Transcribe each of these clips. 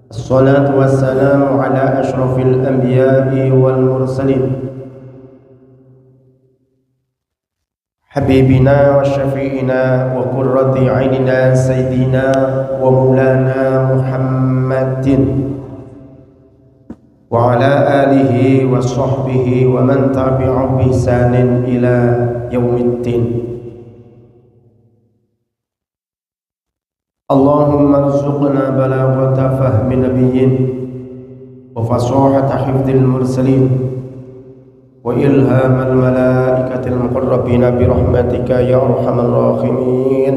الصلاة والسلام على أشرف الأنبياء والمرسلين حبيبنا وشفيعنا وقرة عيننا سيدنا ومولانا محمد وعلى آله وصحبه ومن تبعهم بإحسان إلى يوم الدين. اللهم ارزقنا بلاغة فهم نبيين وفصاحة حفظ المرسلين وإلهام الملائكة المقربين برحمتك يا أرحم الراحمين.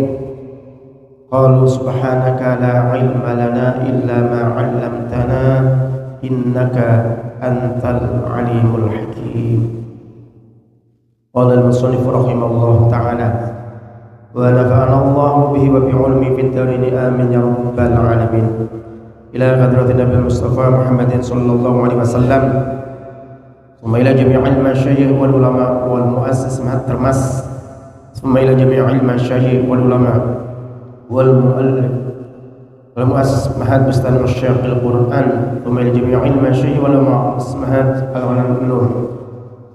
قالوا سبحانك لا علم لنا إلا ما علمتنا إنك أنت العليم الحكيم. قال المصنف رحمه الله تعالى ونفعنا الله به وبعلمه في الدارين آمين يا رب العالمين. إلى حضرة النبي المصطفى محمد صلى الله عليه وسلم ثم إلى جميع المشايخ والعلماء والمؤسس مع الترمس ثم إلى جميع المشايخ والعلماء والمؤلف والمؤسس معهد بستان مشايخ القرآن ثم إلى جميع المشايخ والعلماء معهد العلماء النور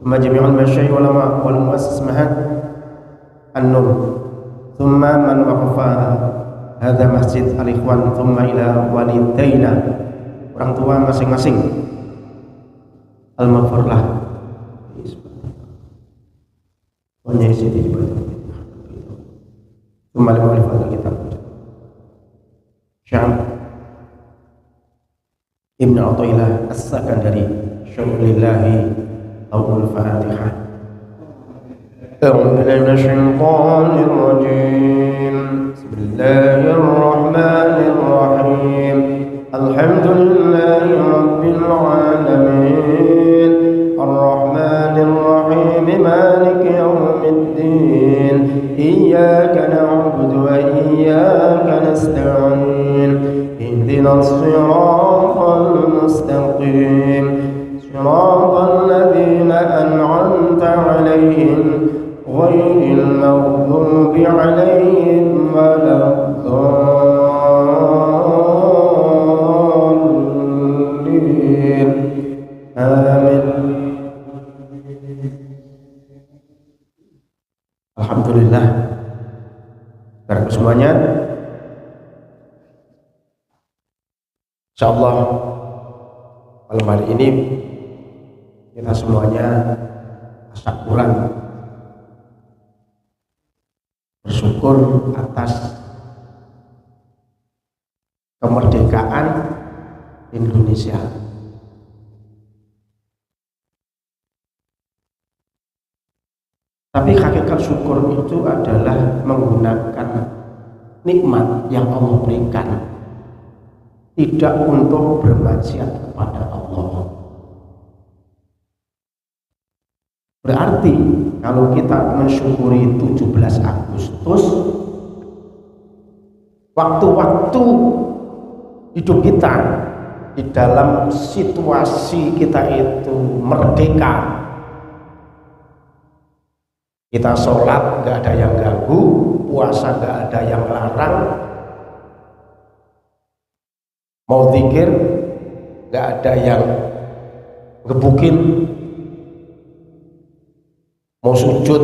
ثم جميع المشايخ والعلماء والمؤسس معهد النور ثم من وقف هذا masjid al-ikhwan thumma ila walidaina, orang tua masing-masing, al-maghfirlah punya isi di bawah thumma lima alif kitab Syam Ibn Athaillah As-Sakandari syukulillahi awal Fatihah. أعوذ بالله من الشيطان الرجيم بسم الله الرحمن الرحيم الحمد لله رب العالمين الرحمن الرحيم مالك يوم الدين إياك نعبد وإياك نستعين اهدنا الصراط المستقيم صراط الذين أنعمت عليهم غير المغضوب عليهم ولا الضالين آمين. Alhamdulillah, karena semuanya insyaallah malam hari ini kita semuanya tasyakuran bersyukur atas kemerdekaan Indonesia. Tapi hakikat syukur itu adalah menggunakan nikmat yang Allah berikan tidak untuk bermaksiat kepada Allah. Berarti kalau kita mensyukuri 17 Agustus, waktu-waktu hidup kita di dalam situasi kita itu merdeka, kita sholat gak ada yang ganggu, puasa gak ada yang larang, mau zikir gak ada yang ngebukin, mau sujud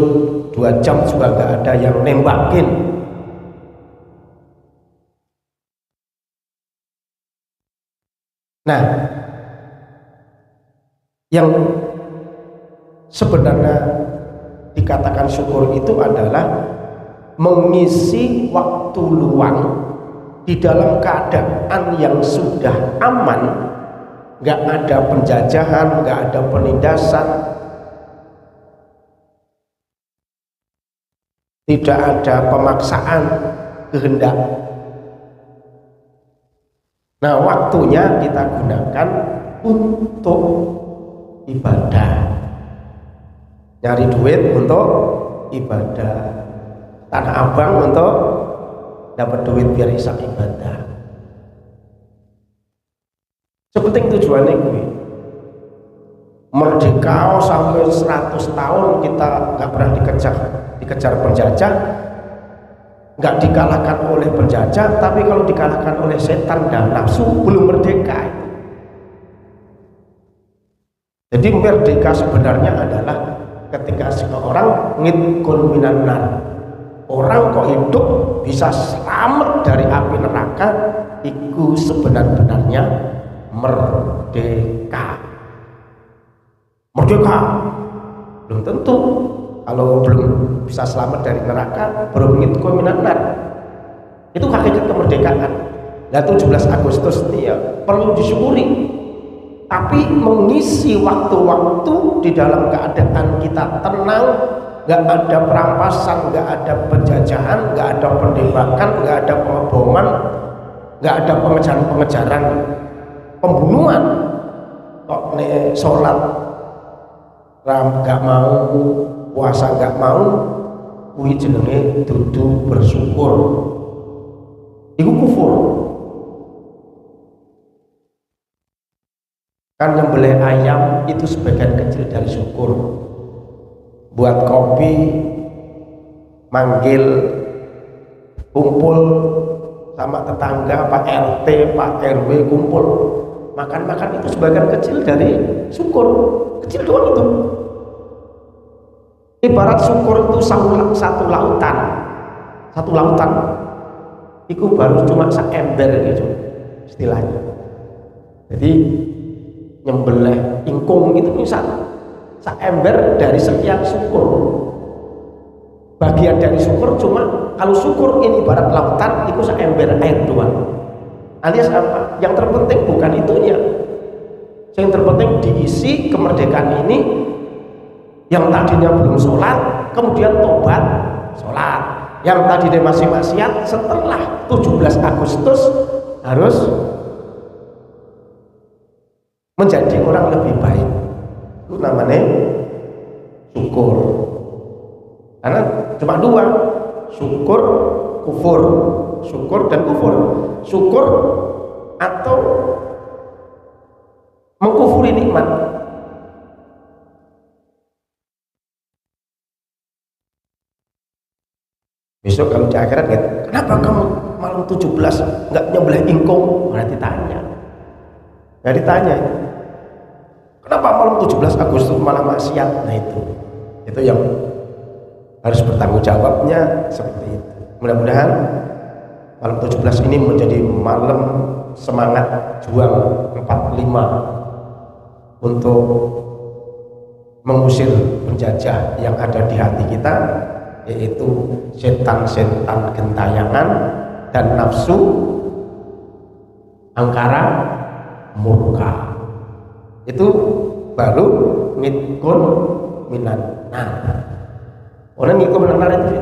2 jam juga gak ada yang nembakin. Nah, yang sebenarnya dikatakan syukur itu adalah mengisi waktu luang di dalam keadaan yang sudah aman, gak ada penjajahan, gak ada penindasan, tidak ada pemaksaan kehendak. Nah, waktunya kita gunakan untuk ibadah, nyari duit untuk ibadah, Tanah Abang untuk dapat duit biar bisa ibadah. Sepenting tujuannya gue merdeka sampai 100 tahun kita nggak pernah dikejar penjajah, nggak dikalahkan oleh penjajah, tapi kalau dikalahkan oleh setan dan nafsu belum merdeka. Jadi merdeka sebenarnya adalah ketika seseorang ngidkun minan nar. Orang kok hidup bisa selamat dari api neraka, itu sebenar-benarnya merdeka. Merdeka belum tentu. Kalau belum bisa selamat dari neraka, belum ngidkun minan nar. Itu hakikat kemerdekaan. Nah 17 Agustus ini ya perlu disyukuri. Tapi mengisi waktu-waktu di dalam keadaan kita tenang, nggak ada perampasan, nggak ada penjajahan, nggak ada penembakan, nggak ada pengeboman, nggak ada pengejaran-pengejaran, pembunuhan. Kok nih sholat nggak mau, puasa nggak mau, kuwi jenenge dudu bersyukur. Iku kufur. Kan nyembelih ayam itu sebagian kecil dari syukur. Buat kopi, manggil, kumpul sama tetangga, Pak RT, Pak RW, kumpul makan-makan itu sebagian kecil dari syukur. Kecil doang itu. Ibarat syukur itu satu lautan. Satu lautan itu baru cuma seember gitu istilahnya. Jadi nyembelih ingkung itu misal seember dari sekian syukur, bagian dari syukur cuma, kalau syukur ini ibarat lautan itu seember air doang. Alias apa? Yang terpenting bukan itunya, yang terpenting diisi kemerdekaan ini. Yang tadinya belum sholat kemudian tobat sholat, yang tadinya masih maksiat setelah 17 Agustus harus menjadi orang lebih baik. Itu namanya syukur. Karena cuma dua, syukur, kufur. Syukur dan kufur. Syukur atau mengkufuri nikmat. Besok kalau di akhirat gitu, kenapa kamu malam 17 nggak nyembelih ingkung? Nggak ditanya. Nggak ditanya. Kenapa malam 17 Agustus malah maksiat? Nah itu yang harus bertanggung jawabnya seperti itu. Mudah-mudahan malam 17 ini menjadi malam semangat juang 45 untuk mengusir penjajah yang ada di hati kita, yaitu setan-setan gentayangan dan nafsu angkara murka. Itu baru ngidkun minan nar. Orang ngidkun minan nar itu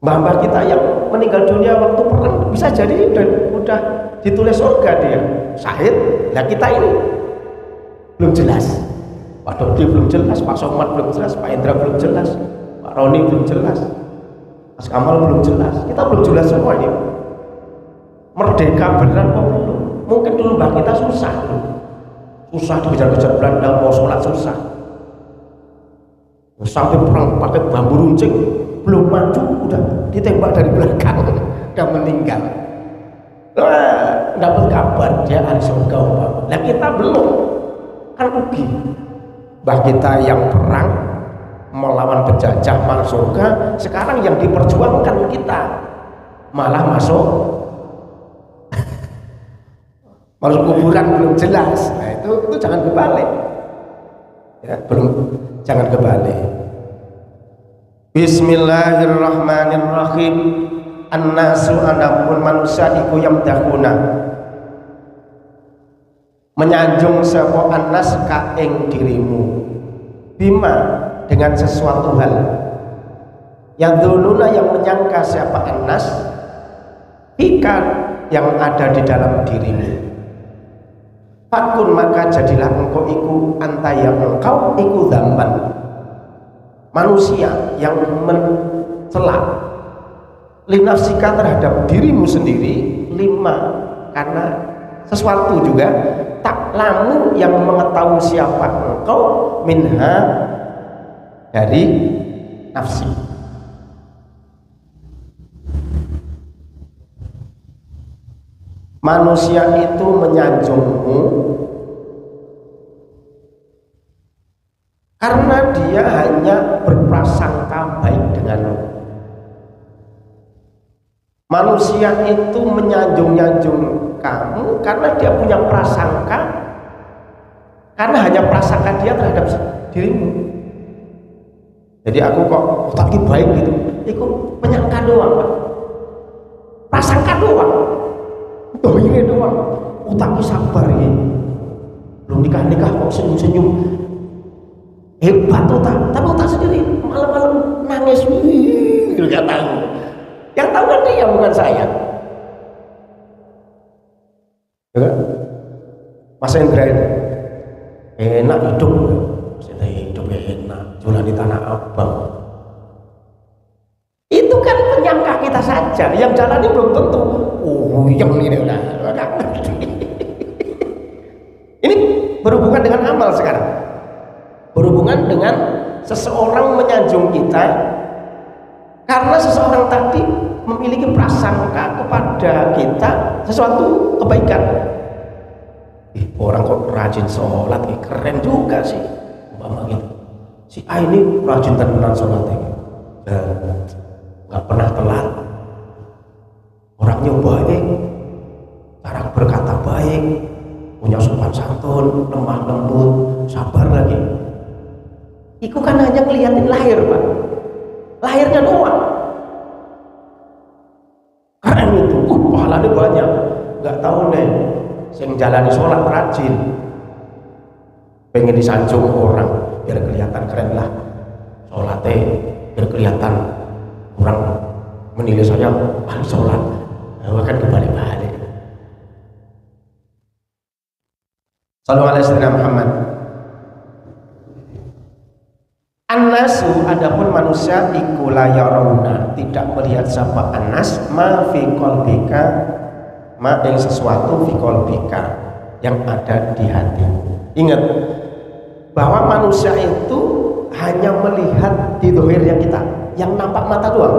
mbah-mbah kita yang meninggal dunia waktu perang bisa jadi udah ditulis surga dia syahid. Nah kita ini belum jelas. Pak Dodi belum jelas, Pak Somad belum jelas, Pak Indra belum jelas, Pak Roni belum jelas, Mas Kamal belum jelas. Kita belum jelas semua ini. Merdeka beneran kok belum? Mungkin dulu mbak kita susah, susah dikejar-kejar Belanda, mau sholat susah. Sampai perang pakai bambu runcing, belum maju udah ditembak dari belakang, udah meninggal. Dapat kabar dia ahli surga umpama. Nah kita belum, kan rugi. Mbah kita yang perang melawan penjajah masuk surga, sekarang yang diperjuangkan kita malah masuk kuburan belum jelas. Nah itu jangan kebalik ya, jangan kebalik. Bismillahirrahmanirrahim. An-nasu anapun manusia iku yamdahuna, menyanjung sapa annas ka ing dirimu, bima dengan sesuatu hal, yang duluna yang menyangka siapa annas, ikan yang ada di dalam dirimu. Fakun maka jadilah engkau iku anta yang engkau iku dzamban, manusia yang mencela linafsika terhadap dirimu sendiri, lima karena sesuatu juga tak lamu yang mengetahui siapa engkau minha dari nafsi. Manusia itu menyanjungmu Karena dia hanya berprasangka baik denganmu. Manusia itu menyanjung-nyanjung kamu karena dia punya prasangka, karena hanya prasangka dia terhadap dirimu. Jadi aku kok otaknya baik gitu, itu penyangka doang, Pak. Prasangka doang, ini doang. Otaknya sabar ya, belum nikah kok senyum-senyum, hebat otak. Tapi otak sendiri malam-malam nangis, nggak tahu. Yang tahu kan dia, bukan saya. Ya, Mas Hendra ini enak hidup, Mas Hendra hidup enak, jualan di Tanah Abang. Itu kan penyangka kita saja, yang jalani belum tentu. Oh, yang ini udah nggak ngerti. Ini berhubungan dengan amal sekarang, berhubungan dengan seseorang menyanjung kita karena seseorang tadi memiliki prasangka kepada kita sesuatu kebaikan. Orang kok rajin sholat, keren juga sih, umpama gitu. Si A ini rajin tenan sholatnya, nggak pernah telat, orangnya baik, cara berkata baik, punya sopan santun, lemah lembut, sabar lagi. Itu kan hanya ngeliatin lahir, Pak, lahirnya doang. Keren itu, pahalanya banyak. Nggak tahu nih, saya menjalani sholat rajin, pengen disanjung orang biar kelihatan keren lah sholatnya, biar kelihatan orang menilai saya ahli sholat. Nah, kan kebalik-balik. Sallallahu alaihi wasallam Muhammad. An-nasu, adapun manusia, iku la yarawna, tidak melihat sapa anas ma fi qalbika, ma yang sesuatu fi qalbika, yang ada di hatimu. Ingat bahwa manusia itu hanya melihat di dohirnya kita, yang nampak mata doang.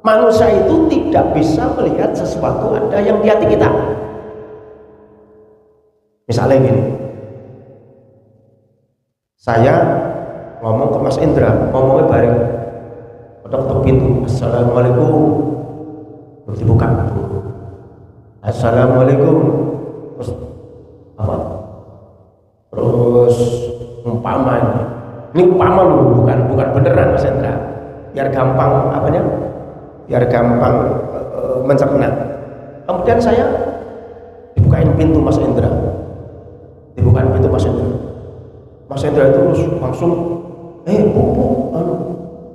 Manusia itu tidak bisa melihat sesuatu ada yang di hati kita. Misalnya gini, saya ngomong ke Mas Indra, ngomongnya bareng, ketok-ketok pintu, assalamualaikum, terus dibuka, assalamualaikum, terus apa? Terus umpama ini umpama loh, bukan beneran Mas Indra, biar gampang apanya? Biar gampang mencerna. Kemudian saya dibukain pintu Mas Indra, dibukain pintu Mas Indra. Mas Hendra itu langsung bu,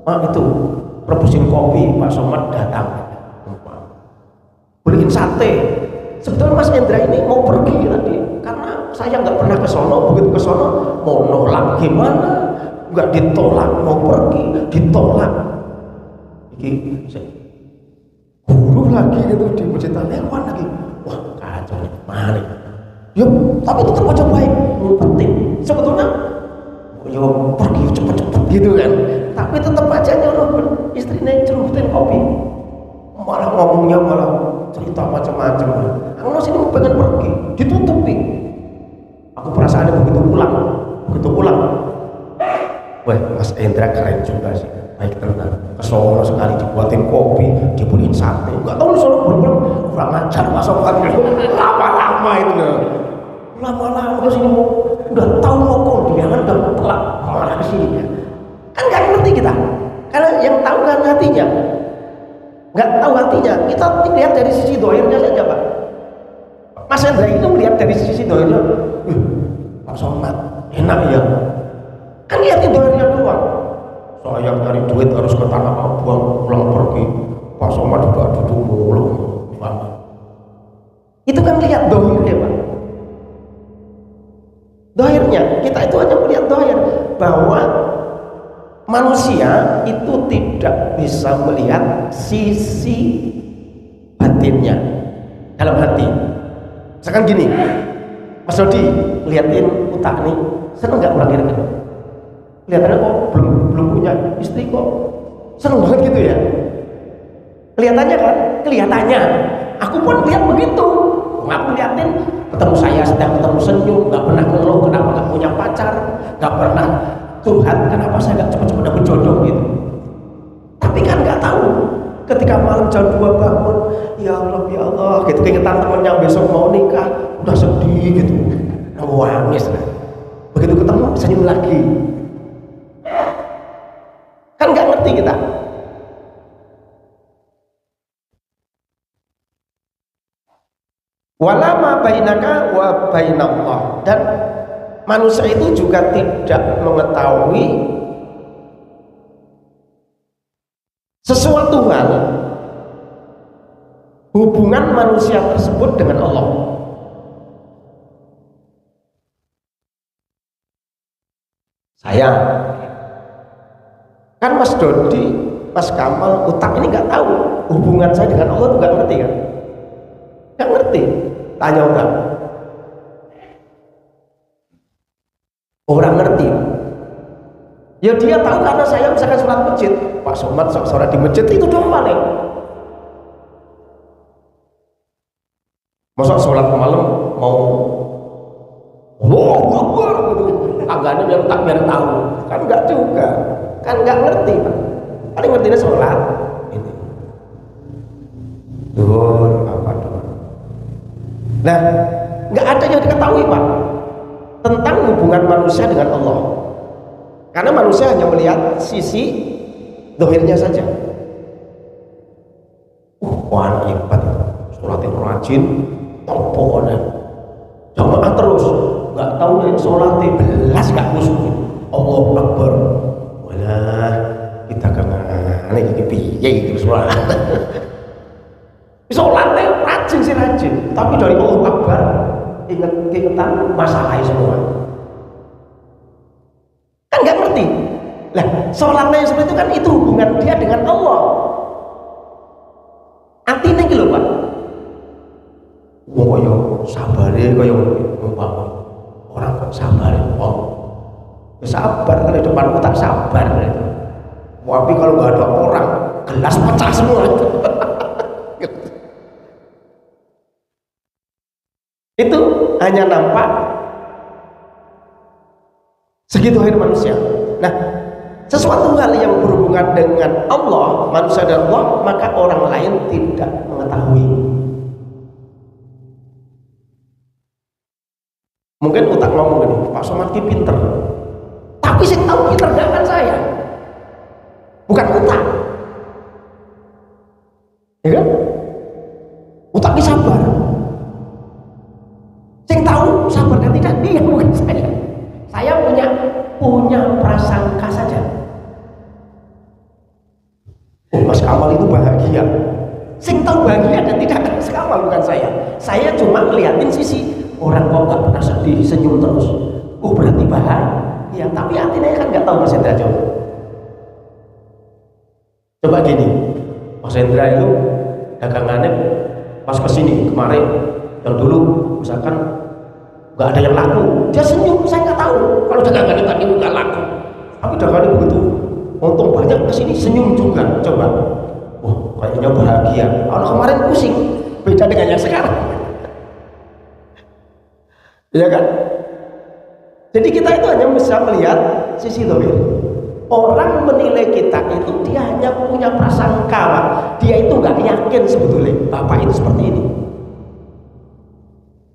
itu rebusin kopi, Pak Somad datang, beliin sate. Sebetulnya Mas Hendra ini mau pergi tadi, karena saya nggak pernah ke sono. Begitu ke sono mau nolak gimana, nggak ditolak, mau pergi ditolak. Ini guru lagi gitu di masjid lewat lagi, wah kacau nih, mana? Ya, tapi tetap aja baik, ngumpetin. Sebetulnya, yo pergi cepet-cepet gitu kan. Tapi tetap aja nyuruh istrinya celutin kopi. Malah ngomongnya malah cerita macam-macam. Aku sini mau pengen pergi, ditutupi. Aku perasaannya begitu pulang. Wah, Mas Indra keren juga sih. Baik tenang. Ke Solo sekali dibuatin kopi, dibeliin sate. Enggak tahu di Solo bener-bener kurang ajar pasokan lama-lama itu loh. Lama-lama ke sini udah tahu mau kondianan udah telak malah ke sini. Kan nggak ngerti kita. Karena yang tahu kan hatinya. Nggak tahu hatinya. Kita lihat dari sisi dohirnya saja, Pak. Mas Hendra itu melihat dari sisi dohirnya. Pak Somad enak ya. Kan lihatin dohirnya doang. Saya nyari duit harus ke Tanah Abang, pulang pergi. Pak Somad udah duduk mulu. Itu kan lihat dohirnya, Pak. Dohirnya, kita itu hanya melihat dohir, bahwa manusia itu tidak bisa melihat sisi batinnya dalam hati. Misalkan gini, Mas Dodi liatin utak nih, seneng nggak orang kira-kira? Kelihatannya kok belum punya istri kok seneng banget gitu ya? Kelihatannya kan? Kelihatannya. Aku pun lihat begitu. Aku liatin ketemu saya sedang ketemu senyum, nggak pernah ngeluh kenapa nggak punya pacar. pacar, nggak pernah curhat, kenapa saya nggak cepat-cepat dapet jodoh gitu. Tapi kan nggak tahu, ketika malam jam 2 bangun, ya Allah, gitu, keingetan temennya besok mau nikah, udah sedih gitu, nangis. Begitu ketemu senyum lagi, kan nggak ngerti kita. Walama bainaka wa bainallah, dan manusia itu juga tidak mengetahui sesuatu hal hubungan manusia tersebut dengan Allah. Saya kan Mas Dodi, Mas Kamal, Utak ini nggak tahu hubungan saya dengan Allah, tuh nggak ngerti kan? Nggak ngerti. Tanya orang ngerti. Ya dia tahu karena saya misalkan sholat masjid, Pak Somad sholat di masjid itu doang paling. Masa sholat malam mau wow akbar gitu, tangganya biar tahu, kan enggak juga, kan enggak ngerti Pak. Paling ngertinya sholat ini duhur apa doang. Nah, nggak ada yang diketahui Pak tentang hubungan manusia dengan Allah, karena manusia hanya melihat sisi dohirnya saja. Wah hebat, sholatnya rajin, tomponya jamaah terus, nggak tahu nih sholatnya belas nggak khusyuk. Allahu Akbar, walah kita kemana ini piye gitu sholat. Sholatnya rajin sih rajin, tapi dari Allahu Akbar ingetan masalahnya semua. Kan nggak ngerti. Lah, sholatnya yang seperti itu kan itu hubungan dia dengan Allah. Artinya gitu Pak. Wong kaya sabare kaya umpama orang kok sabar wong. Sabar kalau di depanku tak sabar itu. Tapi kalau nggak ada orang, gelas pecah semua. Itu hanya nampak segitu akhir manusia. Nah, sesuatu hal yang berhubungan dengan Allah, manusia dan Allah, maka orang lain tidak mengetahui. Mungkin Utak ngomong gini, Pak Somad ki pinter, tapi saya tahu pinter gak kan saya, bukan Utak, ya kan? Utak ki sabar, saya tahu sabar dan tidak dia, bukan saya. Saya punya prasangka saja. Oh, Mas Kamal itu bahagia. Sing tahu bahagia dan tidak kan Mas Kamal, bukan saya. Saya cuma ngeliatin sisi orang kok nggak pernah sedih, senyum terus. Oh berarti bahagia. Tapi hatinya kan nggak tahu Mas Hendra. Coba gini, Mas Hendra itu dagangannya pas kesini kemarin, yang dulu misalkan nggak ada yang laku, dia senyum. Saya nggak tahu kalau dagangannya tadi nggak laku, tapi dagangannya begitu untung banyak, kesini senyum juga. Coba, wah kayaknya bahagia. Kalau kemarin pusing, beda dengan yang sekarang. Ya kan? Jadi kita itu hanya bisa melihat sisi dohir. Orang menilai kita itu dia hanya punya prasangka, Pak. Dia itu nggak yakin sebetulnya Bapak itu seperti ini.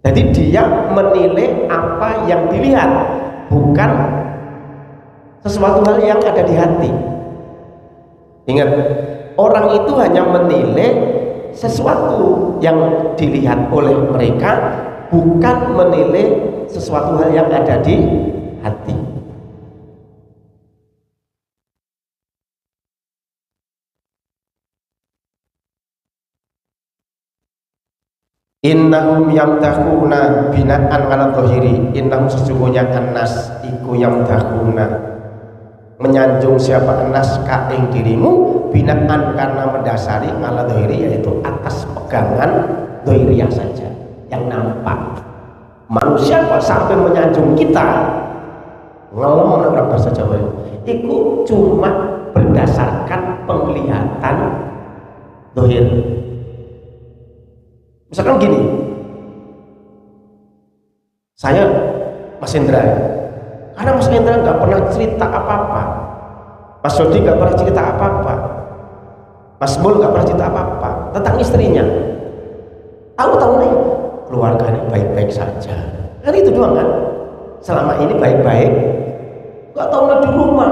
Jadi dia menilai apa yang dilihat, bukan sesuatu hal yang ada di hati. Ingat, orang itu hanya menilai sesuatu yang dilihat oleh mereka, bukan menilai sesuatu hal yang ada di hati. Innahum yamdahuna binaan ala dhahiri. Innahum sesungguhnya anas iku yamdahuna, menyanjung siapa anas ka ing dirimu, binaan karena mendasari ala dhahiri, yaitu atas pegangan dhahiriyah saja yang nampak. Manusia kok sampai menyanjung kita, ngelem orang bahasa Jawa itu cuma berdasarkan penglihatan dhahir. Misalkan gini, saya Mas Hendra, Karena Mas Hendra nggak pernah cerita apa-apa, Mas Jody nggak pernah cerita apa-apa, Mas Mul nggak pernah cerita apa-apa tentang istrinya. Tahu-tahu nih keluarganya baik-baik saja. Kan itu doang kan? Selama ini baik-baik. Nggak tahu di rumah.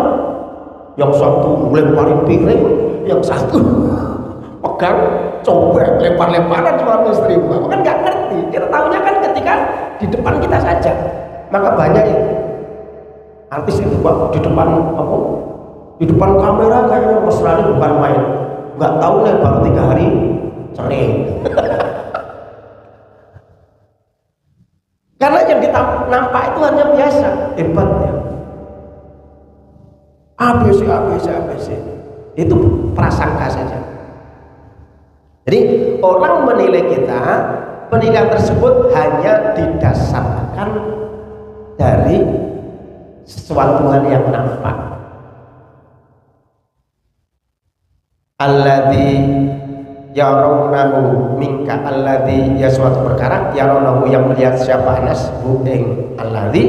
Yang satu lemparin piring, yang satu pegang coba lempar-lemparan suami istri. Kan nggak ngerti. Kita tahunya kan ketika di depan kita saja. Maka banyak ya artis itu Pak, di depan apa? Di depan kamera kayaknya mesra bukan main. Nggak tahu nih baru 3 hari cerai. Karena yang kita nampak itu hanya biasa, hebatnya. ABC. Itu prasangka saja. Jadi orang menilai kita, penilaian tersebut hanya didasarkan dari sesuatu hal yang nampak. Alladzi yarawnahu minka, alladzi ya suatu perkara yarawnahu yang melihat siapa anas ing alladzi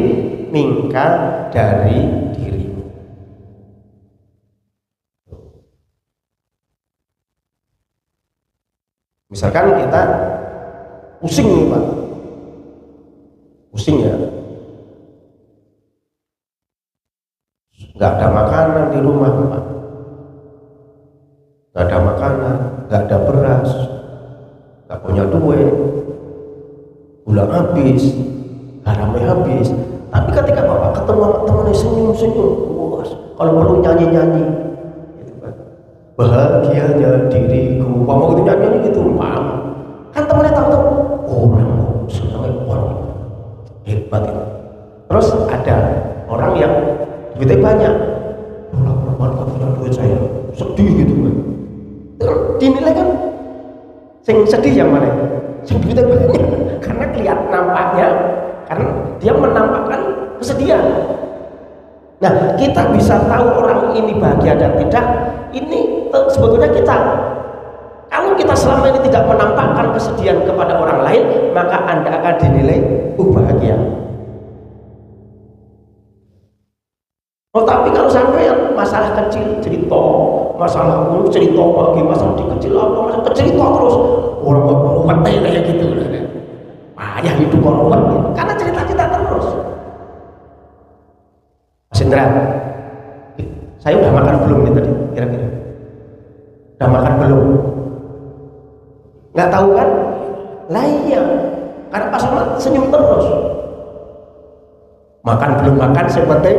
minka dari dirimu. Misalkan kita pusing nih Pak, pusing ya, nggak ada makanan di rumah Pak, nggak ada makanan, nggak ada beras, nggak punya duit, gula habis, garamnya habis. Tapi ketika Bapak ketemu sama temannya senyum-senyum, puas. Kalau perlu nyanyi-nyanyi, gitu kan. Bahagianya diriku, mau gitu nyanyi gitu, paham? Kan temannya tahu-tahu, orang senangnya orang hebat itu. Terus ada orang yang duitnya banyak, orang gak punya duit saya, sedih gitu kan. Dinilai kan sing sedih yang mana? Sing duitnya banyak. Karena kelihatan nampaknya, karena dia menampakkan kesedihan. Nah, kita bisa tahu orang ini bahagia dan tidak. Ini sebetulnya kita. Kalau kita selama ini tidak menampakkan kesedihan kepada orang lain, maka Anda akan dinilai bahagia. Oh, tapi kalau sampai yang masalah kecil cerita, masalah cerita lagi, masalah di kecil apa, masalah cerita terus, orang mau mati kayak gitu, payah hidup orang karena cerita-cerita terus. Mas Indra, saya udah makan belum nih tadi, kira-kira? Udah makan belum? Nggak tahu kan? Lah iya, karena pas senyum terus. Makan belum makan seperti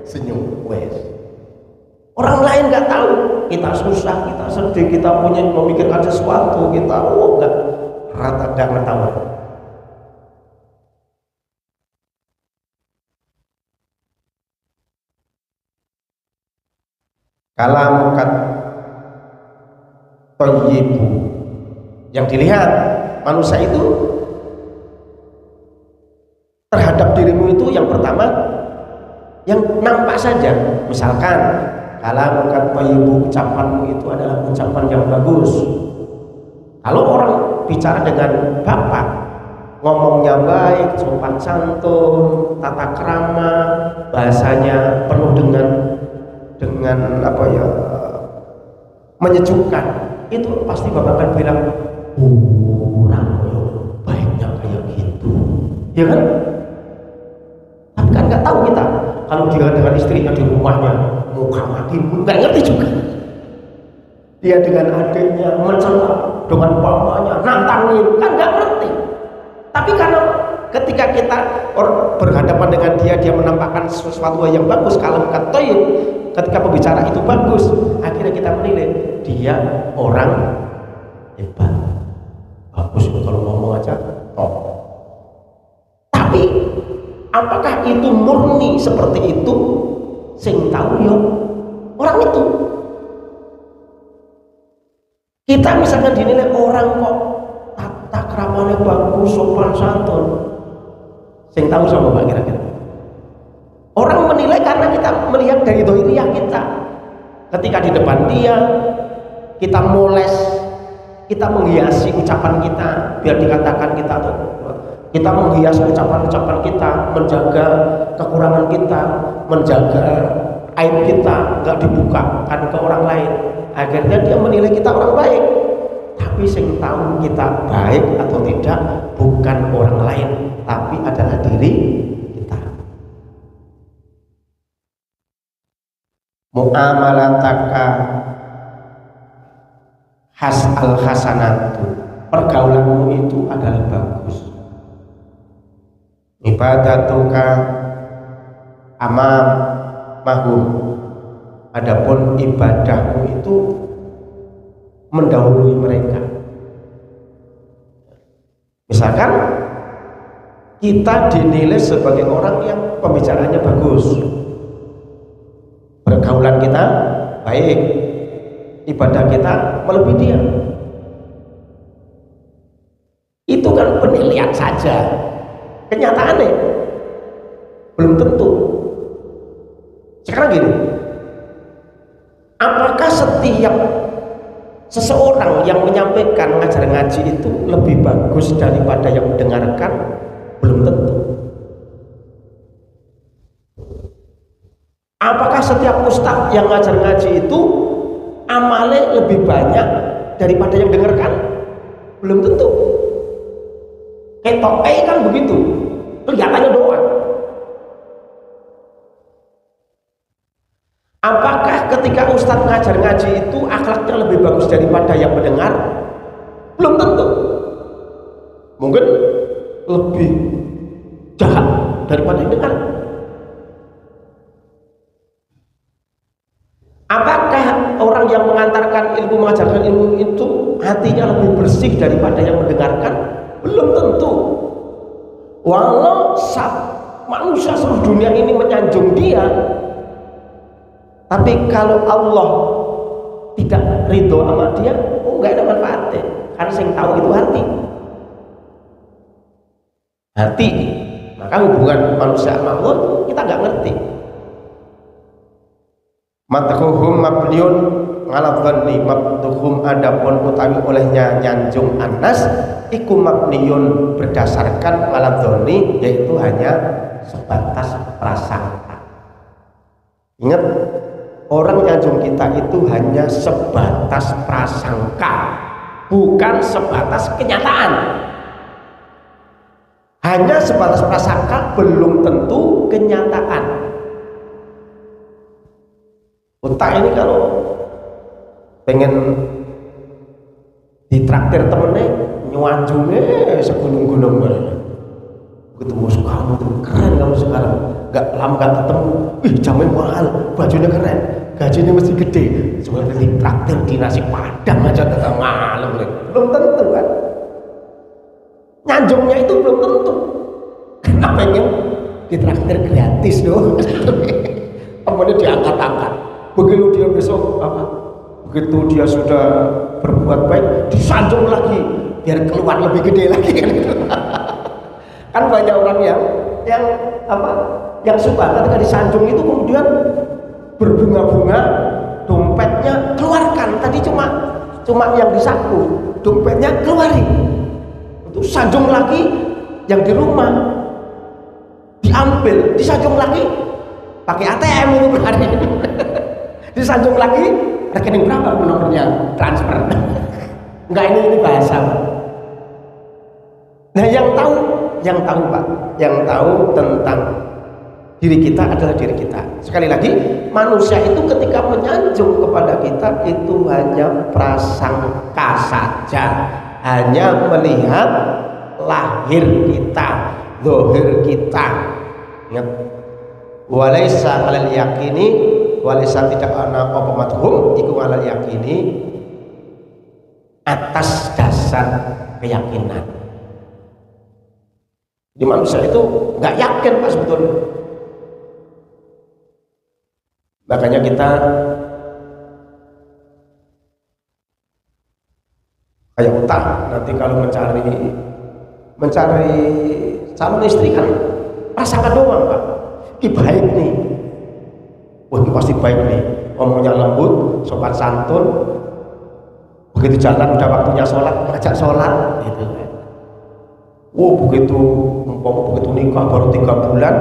senyum, wes. Orang lain nggak tahu kita susah, kita sedih, kita punya memikirkan sesuatu, kita nggak rata nggak ngetahuan. Kalamukat thayyibu, yang dilihat manusia itu terhadap dirimu itu yang pertama yang nampak saja. Misalkan kalamukat thayyibu, ucapanmu itu adalah ucapan yang bagus. Kalau orang bicara dengan bapak, ngomongnya baik, sopan santun, tata krama, bahasanya penuh dengan apa ya, menyejukkan, itu pasti bapak akan bilang orang baiknya kayak gitu, ya kan? Tapi kan nggak tahu kita kalau dia dengan istrinya di rumahnya muka mati pun nggak ngerti juga. Dia dengan adiknya mencela, dengan pamannya nantangin, kan nggak ngerti. Tapi karena ketika kita berhadapan dengan dia menampakkan sesuatu yang bagus, kalau katoyib, ketika pembicara itu bagus, akhirnya kita menilai dia orang hebat, bagus itu kalau ngomong aja top. Tapi apakah itu murni seperti itu? Sing tahu ya orang itu. Kita misalkan dinilai orang kok tata kramanya bagus, sopan santun, sing tahu sama Mbak kira-kira. Orang menilai karena kita melihat dari dohiriyah kita. Ketika di depan dia, kita moles, kita menghiasi ucapan kita biar dikatakan kita tuh Kita menghias ucapan-ucapan kita, menjaga kekurangan kita, menjaga aib kita nggak dibukakan ke orang lain. Akhirnya dia menilai kita orang baik. Tapi sing tahu kita baik atau tidak bukan orang lain, tapi adalah diri kita. Muamalataka al hasanatu, pergaulanmu itu adalah bagus. Ibadatuka mahum, adapun ibadahmu itu mendahului mereka. Misalkan kita dinilai sebagai orang yang pembicaraannya bagus, pergaulan kita baik, ibadah kita melebihi dia. Itu kan penilaian saja, kenyataannya belum tentu. Sekarang gini, apakah setiap seseorang yang menyampaikan ngajar ngaji itu lebih bagus daripada yang mendengarkan? Belum tentu. Apakah setiap ustadz yang ngajar ngaji itu amalnya lebih banyak daripada yang dengarkan? Belum tentu. Ketok kan begitu, kelihatannya doang. Apakah ketika ustadz ngajar ngaji itu akhlaknya lebih bagus daripada yang mendengar? Belum tentu. Mungkin lebih jahat daripada yang dengar. Apakah orang yang mengantarkan ilmu, mengajarkan ilmu itu hatinya lebih bersih daripada yang mendengarkan? Belum tentu. Walau manusia seluruh dunia ini menyanjung dia, tapi kalau Allah tidak ridho sama dia, nggak ada manfaatnya. Karena yang tahu itu hati. Maka hubungan manusia sama Allah kita nggak ngerti. Mathuhum mabniun ala dhanni, mabtuhum adapun utawi olehnya nyanjung anas iku mabniun berdasarkan ala dhanni, yaitu hanya sebatas prasangka. Ingat, orang nyanjung kita itu hanya sebatas prasangka, bukan sebatas kenyataan. Hanya sebatas prasangka, belum tentu kenyataan. Otak ini kalau pengen ditraktir temennya, nyuanjungnya segunung-gunung ketemu kamu tuh keren kamu sekarang, gak lama gak ketemu, jamnya mahal, bajunya keren, gajinya mesti gede, sebenarnya ditraktir di nasi padang aja tetap malam, belum tentu kan. Nyanjungnya itu belum tentu, karena pengen ditraktir gratis dong. Temennya diangkat-angkat, begitu dia besok begitu dia sudah berbuat baik disanjung lagi biar keluar lebih gede lagi kan. Kan banyak orang yang suka ketika disanjung itu kemudian berbunga-bunga, dompetnya keluarkan, tadi cuma yang disaku, dompetnya keluarin, untuk sanjung lagi yang di rumah diambil, disanjung lagi pakai ATM itu berarti. Disanjung lagi, rekening berapa nomornya, transfer. Enggak, ini bahasa. Nah, yang tahu Pak, yang tahu tentang diri kita adalah diri kita. Sekali lagi, manusia itu ketika menyanjung kepada kita itu hanya prasangka saja, hanya melihat lahir kita, zahir kita. Ingat, walaisa alal yakini, walaisa tidak ana apa madhum iku alal yakini, atas dasar keyakinan. Di manusia itu nggak yakin Pak sebetulnya. Makanya kita kayak utang nanti kalau mencari calon istri kan prasangka doang Pak. Ini baik nih, wah ini pasti baik nih, ngomongnya lembut, sopan santun, begitu jalan udah waktunya sholat ngajak sholat gitu kan. Begitu begitu nikah baru 3 bulan,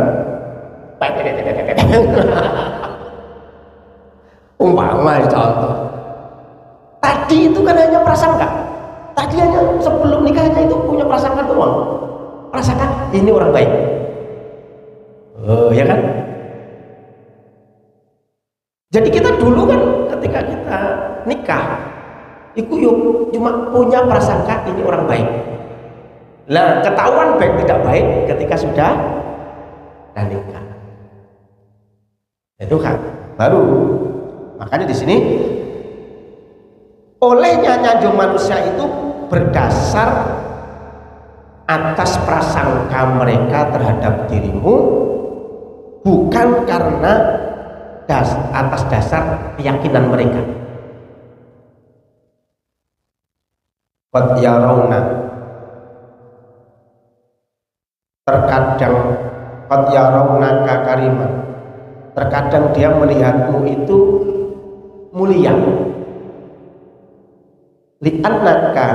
umpama contoh. Tadi itu kan hanya prasangka. Tadi hanya sebelum nikahnya itu punya prasangka doang. Prasangka ini orang baik. Ya kan? Jadi kita dulu kan ketika kita nikah, itu yuk cuma punya prasangka ini orang baik. Nah, ketahuan baik tidak baik ketika sudah nikah. Itu kan baru. Makanya di sini olehnya nyanjung manusia itu berdasar atas prasangka mereka terhadap dirimu, bukan karena atas dasar keyakinan mereka. Qad yarawna, terkadang qad yarawna kakariman, terkadang dia melihatmu itu mulia, li'annaka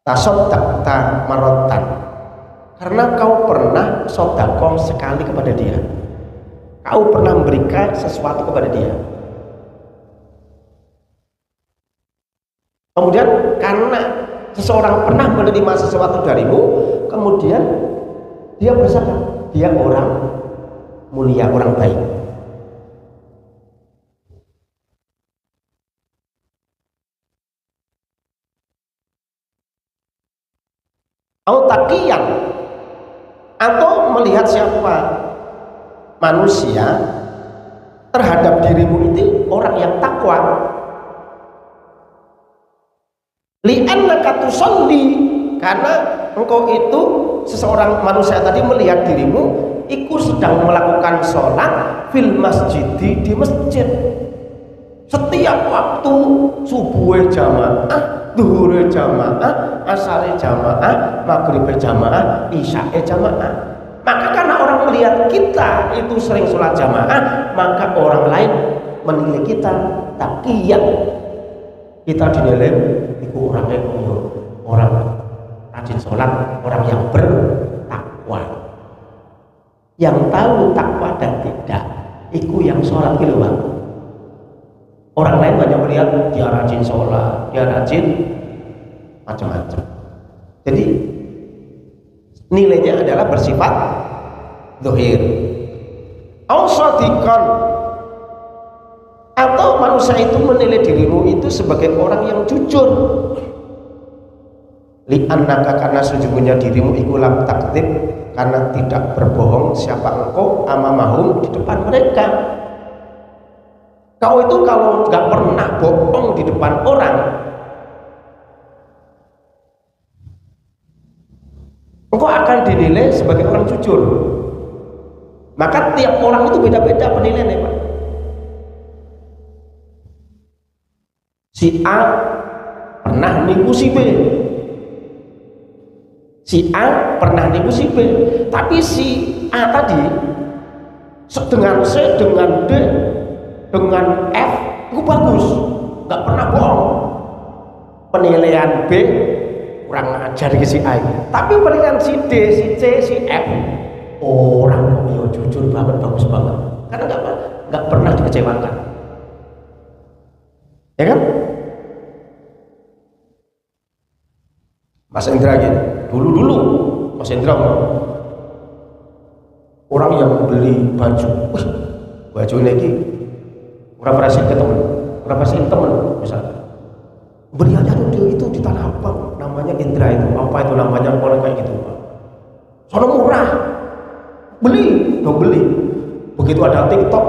tasaddaqta maratan, karena kau pernah sedekah sekali kepada dia, kau pernah memberikan sesuatu kepada dia. Kemudian karena seseorang pernah menerima sesuatu darimu, kemudian dia bersabda dia orang mulia, orang baik. Autaqiyan, atau melihat siapa manusia terhadap dirimu itu orang yang takwa. Li'annaka tusalli, karena engkau itu seseorang manusia tadi melihat dirimu ikut sedang melakukan sholat fil masjidi, di masjid. Setiap waktu subuh jamaah, zuhur jamaah, asar jamaah, maghrib jamaah, isya jamaah. Maka karena orang melihat kita itu sering sholat jamaah, maka orang lain menilai kita taqiyyan. Kita dinilai itu orangnya orang rajin sholat, orang yang bertakwa. Yang tahu takwa dan tidak, itu yang sholat gitu bang. Orang lain hanya melihat dia rajin sholat, dia rajin macam-macam. Jadi nilainya adalah bersifat zahir. Ausadikan, atau manusia itu menilai dirimu itu sebagai orang yang jujur. Li'annaka, karena sejujurnya dirimu iku lam takdzib, karena tidak berbohong siapa engkau amamahum, di depan mereka. Kau itu kalau nggak pernah bohong di depan orang, engkau akan dinilai sebagai orang jujur. Maka tiap orang itu beda-beda penilaiannya, Pak. Si A pernah nipu si B, si A pernah nipu si B, tapi si A tadi dengan C, dengan D, dengan F itu bagus, nggak pernah bohong. Penilaian B kurang ajar ke si A, tapi penilaian si D, si C, si F orang yang jujur banget, bagus banget, karena nggak pernah dikecewakan, ya kan? Mas Indra gini, dulu Mas Indra orang yang beli baju, baju ini berapa rasin ke temen, berapa rasin temen misalnya, beli aja tuh itu di Tanah Abang, namanya Indra itu, apa itu namanya, orang kayak gitu, soalnya murah, beli, begitu ada TikTok,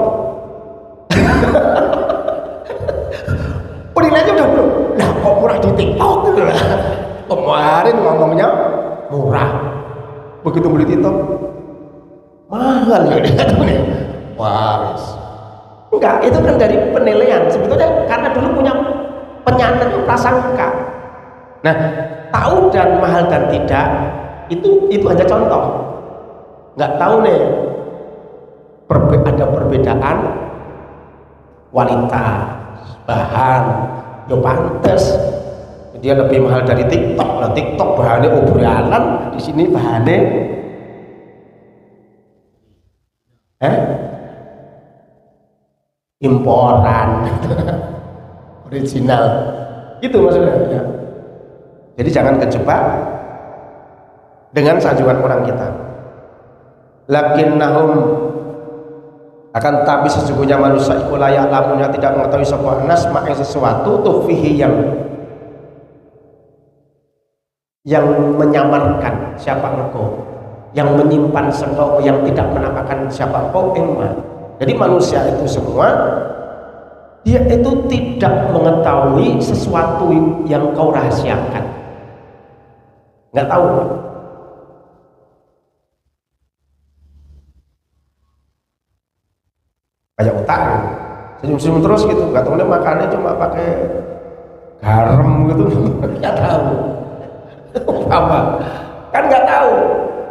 penilaiannya udah belum, lah kok murah di TikTok gitu lah. Kemarin ngomongnya murah, begitu beli TikTok mahal ya. Waris enggak, itu kan dari penilaian sebetulnya, karena dulu punya penyataan prasangka. Nah, tahu dan mahal dan tidak itu hanya contoh, nggak tahu nih ada perbedaan kualitas bahan, yo pantes dia lebih mahal dari TikTok. Nah, TikTok bahannya obrolan, di sini bahannya imporan. Original itu maksudnya ya. Jadi jangan kejebak dengan sanjungan orang kita. Lakinnahum, akan tapi sesungguhnya manusia iku layak lamunnya tidak mengetahui sebuah nas mak sesuatu tufihi yang menyamarkan siapa engkau, yang menyimpan engkau, yang tidak menampakkan siapa engkau iman. Jadi manusia itu semua dia itu tidak mengetahui sesuatu yang kau rahasiakan, nggak tahu. Kayak otak senyum-senyum terus gitu, nggak tahu makannya cuma pakai garam gitu. Nggak tahu apa kan, nggak tahu.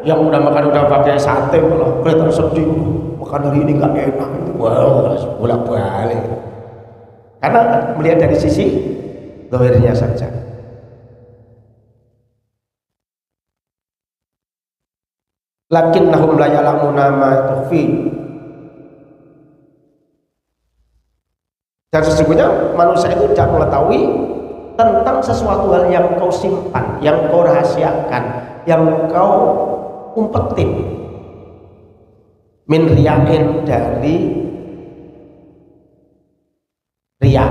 Yang udah makan udah pakai sate malah kelihatan sedih, makan hari ini nggak enak. Wah, bolak balik karena melihat dari sisi dohirnya saja. Lakinnahum la ya'lamuna ma tukhfi, dan sesungguhnya manusia itu tidak mengetahui tentang sesuatu hal yang kau simpan, yang kau rahasiakan, yang kau umpetin. Min riyain, dari riya,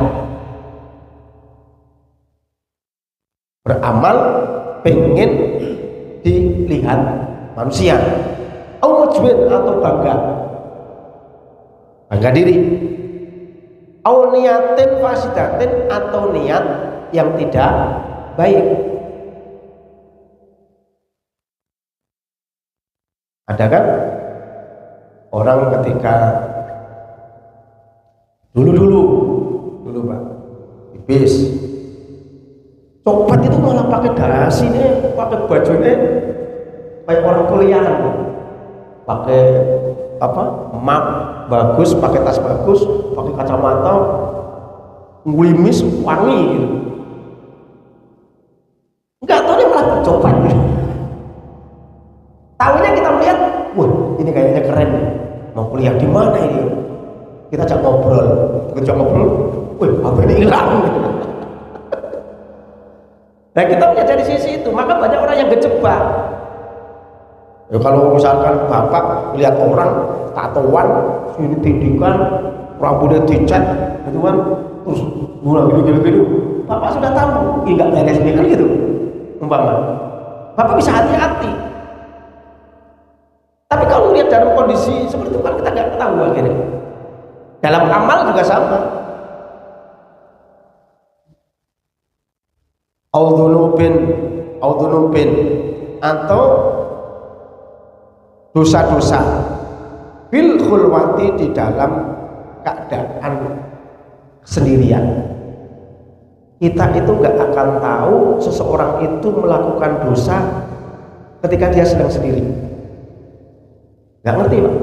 beramal pengen dilihat manusia, atau bangga diri, au niatin fasidatin, atau niat yang tidak baik. Ada kan orang ketika dulu Pak di bis, copet itu malah pakai dasi nih, pakai bajunya kayak orang kuliah, pakai map bagus, pakai tas bagus, pakai kacamata, nglimis wangi gitu. Enggak tahu dia malah bercopet gitu. Tahunya kita melihat, wah ini kayaknya keren, mau kuliah di mana ini? Kita ajak ngobrol, wih HP ini hilang. Nah kita punya dari sisi itu, maka banyak orang yang kejebak. Ya kalau misalkan bapak lihat orang tatoan, sini tindikan, rambutnya dicat, gitu kan, terus bulan gitu, bapak sudah tahu, ini nggak beres ini kan gitu, umpama. Bapak bisa hati-hati. Tapi kalau lihat dalam kondisi seperti itu kan kita nggak tahu akhirnya. Dalam amal juga sama. Audhunubin, atau dosa-dosa bil khulwati, di dalam keadaan sendirian. Kita itu gak akan tahu seseorang itu melakukan dosa ketika dia sedang sendiri. Gak ngerti Pak.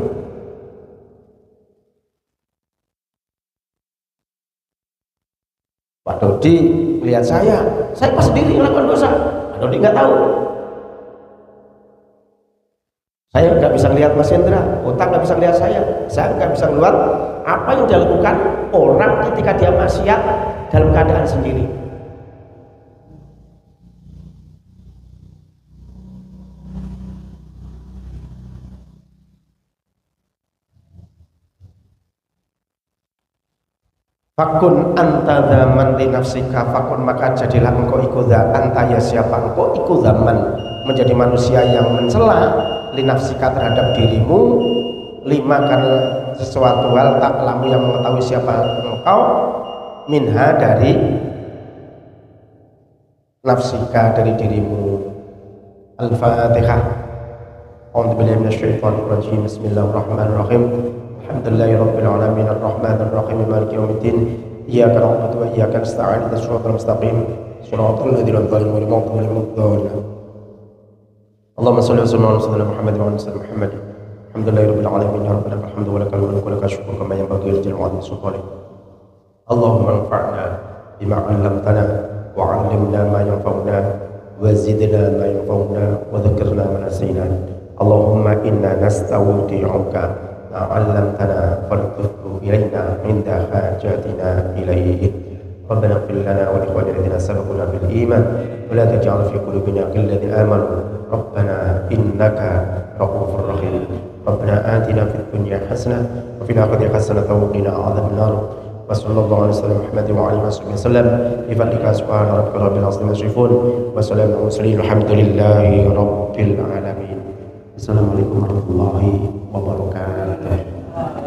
Pak Dodi lihat saya pas sendiri melakukan dosa. Pak Dodi nggak tahu. Saya nggak bisa lihat Mas Hendra, otak nggak bisa lihat saya nggak bisa lihat apa yang dilakukan orang ketika dia maksiat dalam keadaan sendiri. Fakun anta zaman li nafsika, fakun maka jadilah engkau iku anta ya siapa engkau iku zaman, menjadi manusia yang mencela li nafsika, terhadap dirimu, lima karena sesuatu hal tak lamu yang mengetahui siapa engkau, minha dari nafsika, dari dirimu. Al-Fatihah. A'udzubillahi minasyaitonir rajim. Bismillahirrahmanirrahim. Alhamdulillahirabbil alamin arrahmanir rahim maliki yaumiddin iyyaka na'budu wa iyyaka nasta'in ihdinas siratal mustaqim siratal ladzina an'amta 'alaihim ghairil maghdubi 'alaihim. Allahumma shalli wa sallim ala Muhammad wa ala ali Muhammad. Alhamdulillahirabbil alamin ya rabbana alhamdu wa lakal mulku wa lakal syukru kama yanbaghi li jalali sultanik. Allahumma anfa'na bima 'allamtana وعلمنا ما ينفعنا وزدنا ما ينفعنا وذكرنا ما نسينا اللهم إنا نستودعك ما علمتنا فارده إلينا عند حاجاتنا إليه ربنا اغفر لنا ولإخواننا الذين سبقونا بالإيمان ولا تجعل في قلوبنا غلا للذين آمنوا ربنا إنك رؤوف رحيم ربنا آتنا في الدنيا حسنة وفي الآخرة حسنة وقنا عذاب النار وصلى الله على سيدنا محمد وعلى آله وصحبه وسلم بفضلك سبحان ربك رب العزة عما يصفون وسلام على المرسلين الحمد لله رب العالمين. Assalamualaikum warahmatullahi wabarakatuh.